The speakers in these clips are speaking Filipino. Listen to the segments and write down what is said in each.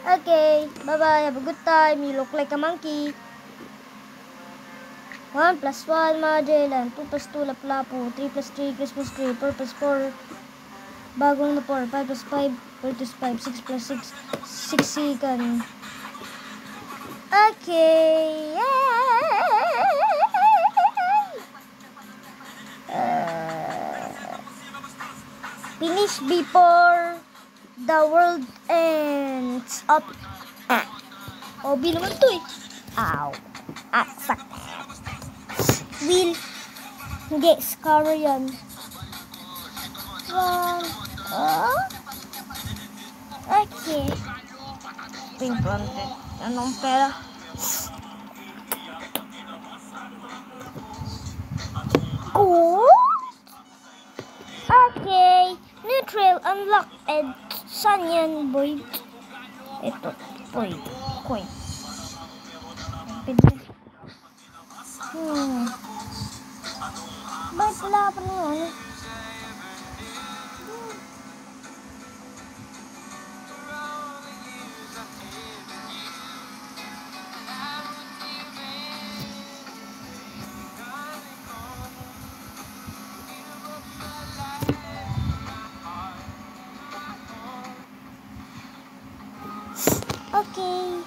Okay, bye-bye. Have a good time. You look like a monkey. 1 plus 1, Magellan. 2 plus 2, Lapu-Lapu. 3 plus 3, Christmas tree. 4 plus 4, bagong na 4. 5 plus 5, 4 plus 5. 6 plus 6, 6 sigan. Okay. Finish before the world ends up. Obi naman to eh. Ow. Sakit. Will. Hindi, scar yan. Okay. Pink planted. Anong pera? Cool. Okay. Neutral, unlock, and saan yan, boy? Ito, boy. Coin. Ba't wala pa na yan? Okay.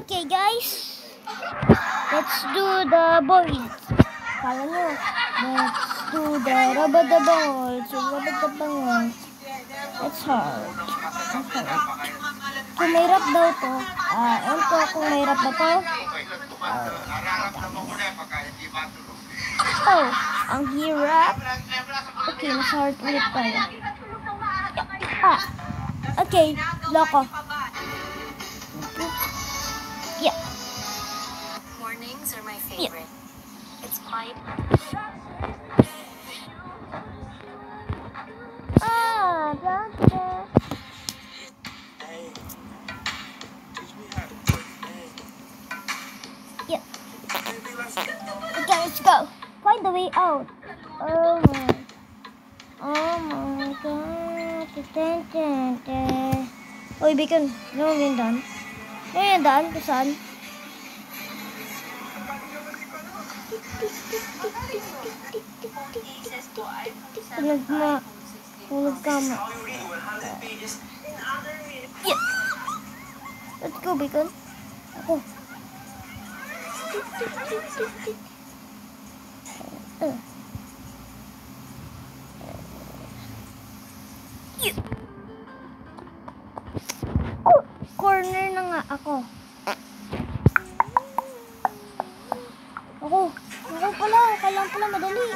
Okay guys, let's do the boys. Kala nyo, let's do the rubber-the-balls. Rubber-the-balls. It's hard. Kung may rap daw to, ewan ko kung may rap na to. Oh, ang hirap. Okay, mas hard ulit tayo. Okay, loko. Yeah. Mornings are my favorite. Yeah. It's quiet. Brother. Yeah. Okay, let's go. Find the way out. Oh my god. Uy, Bacon. Ano yung daan? Ano yung daan? Saan? Tulog ka mo. Yeah. Let's go, Bacon. Ako. Yeah. Corner na nga ako. Ako pala. Kailangan pala madali.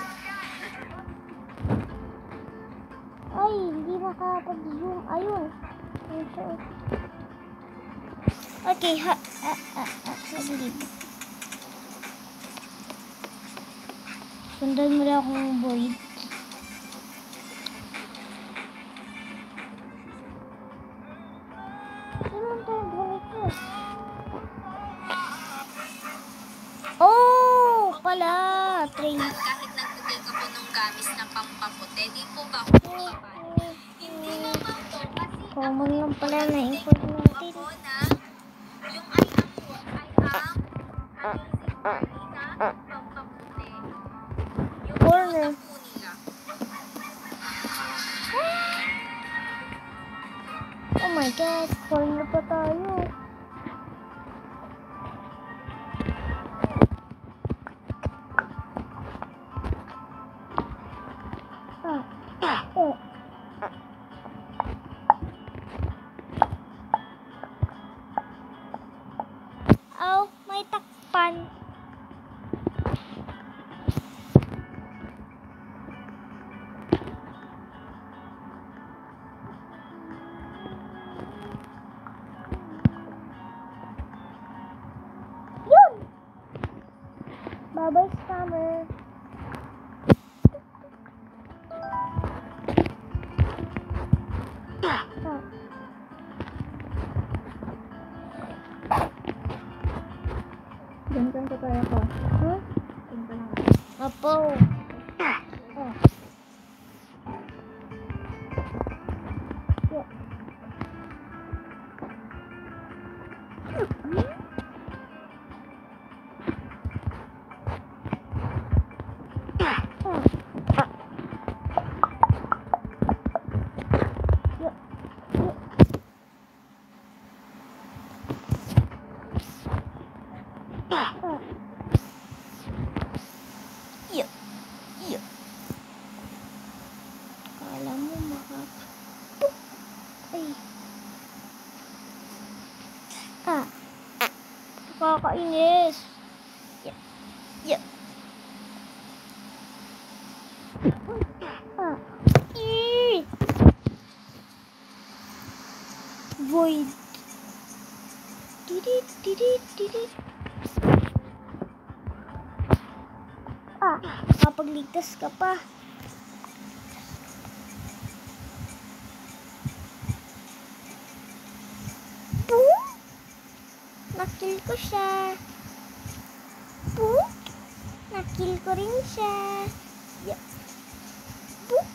Ay, hindi makapag-zoom. Ayun. Okay, saglit. Sundan mo na akong void. Oh, pala. Train. Kahit nagtugay ka po nung gamis ng pampaputi, di po ba hindi naman po kasi common lang pala na import natin. Yung item po ay ang pampaputi. Yung Corner. po nila. Oh my god, corner pa tayo. Oh, may tak pan. Yun! Bye-bye, scammer. Ganyan ka tayo ko. Huh? Apo. Oh. Yeah. Kala mo Ay. Nakakainis. Yeah. Void. Didit. Kapagligtas ka pa. Boom! Nakill ko siya. Boom! Nakill ko rin siya. Yeah. Boom!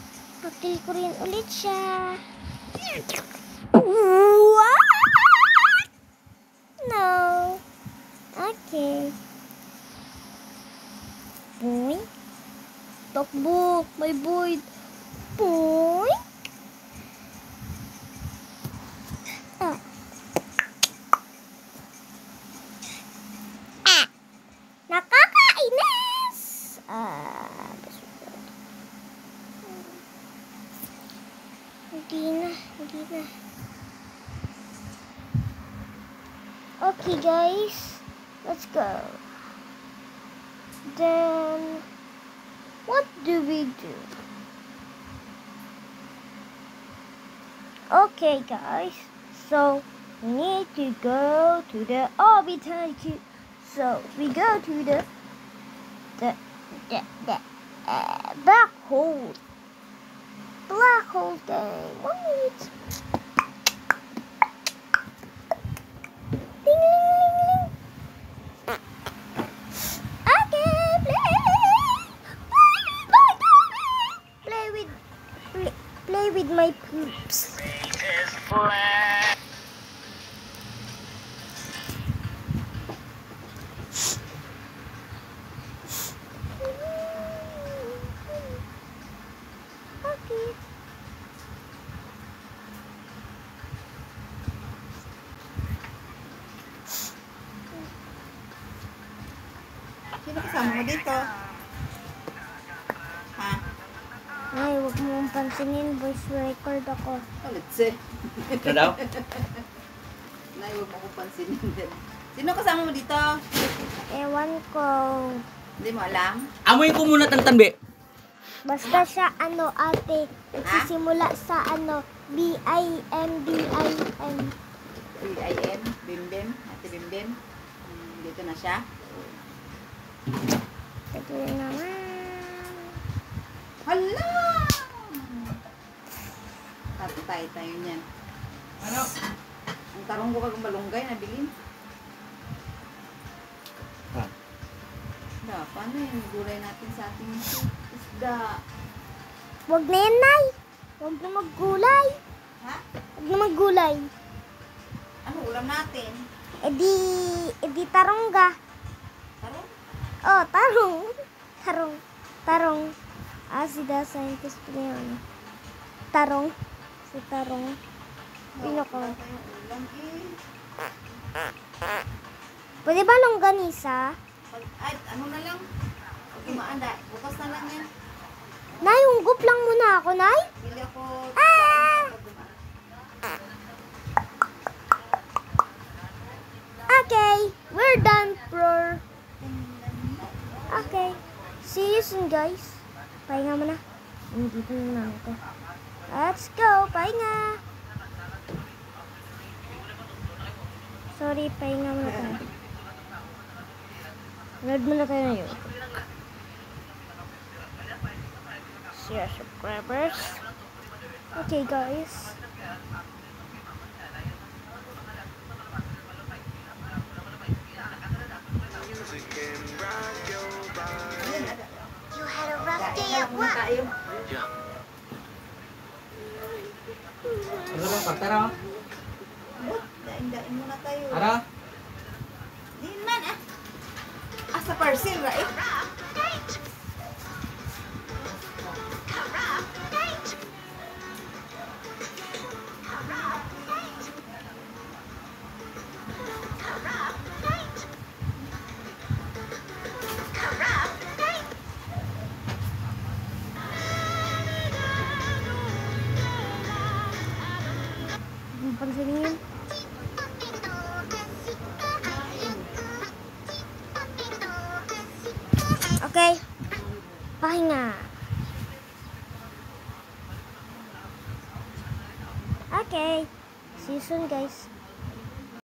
Nakill ko rin ulit siya. What? No. Okay. Boing. Takbo. May void. Boing. Nakakainis! Hindi na. Okay, guys. Let's go. Then, what do we do? Okay, guys. So, we need to go to the orbital. So, we go to the black hole. Black hole thing. 1 minute. Ding, ding, ding, ding. Okay, play with my poops. Okay. Sino kasama mo dito? Ha? Ay, huwag mong pansinin. Voice record ako. Ulit si. Ano daw? Nay, huwag mo kong pansinin din. Sino kasama mo dito? Ewan ko. Hindi mo alam? Amoy ko muna tantanbe. Basta siya, ate. Nagsisimula sa, B-I-M-B-I-M. B-I-N? Bimbim? Ate Bimbim? Dito na siya? Ito naman. Hala! Tatay tayo niyan. Ano? Ang tarong ko kag malunggay na bilin. Ha? Paano yung gulay natin sa ating isda? Huwag na yan, Nay. Huwag na maggulay. Ha? Huwag na maggulay. Ano ulam natin? E di tarong ga. Tarong? Oh, tarong. Si the scientist po yun. Tarong. Si tarong. Pino ko. Tayong ulam Pwede ba longganisa? Ay, ano na lang? Kumaanda. Bukas na lang yan. Nay, unggup lang muna ako, Nay. Pili ako. Okay, we're We're done, bro. Okay. See you soon, guys. Pahinga mo na. Hindi pa na ito. Let's go. Pahinga. Sorry, pahinga mo na tayo. Load muna tayo na yun. See our subscribers. Okay, guys. You had a rough day Kaya at muna work. tayo. Ano lang pagtara? Dain-dain muna tayo. Ara? Di man ah. Sa parcel ra eh. Ang pansinin. Okay. Pahinga. Okay. See you soon, guys.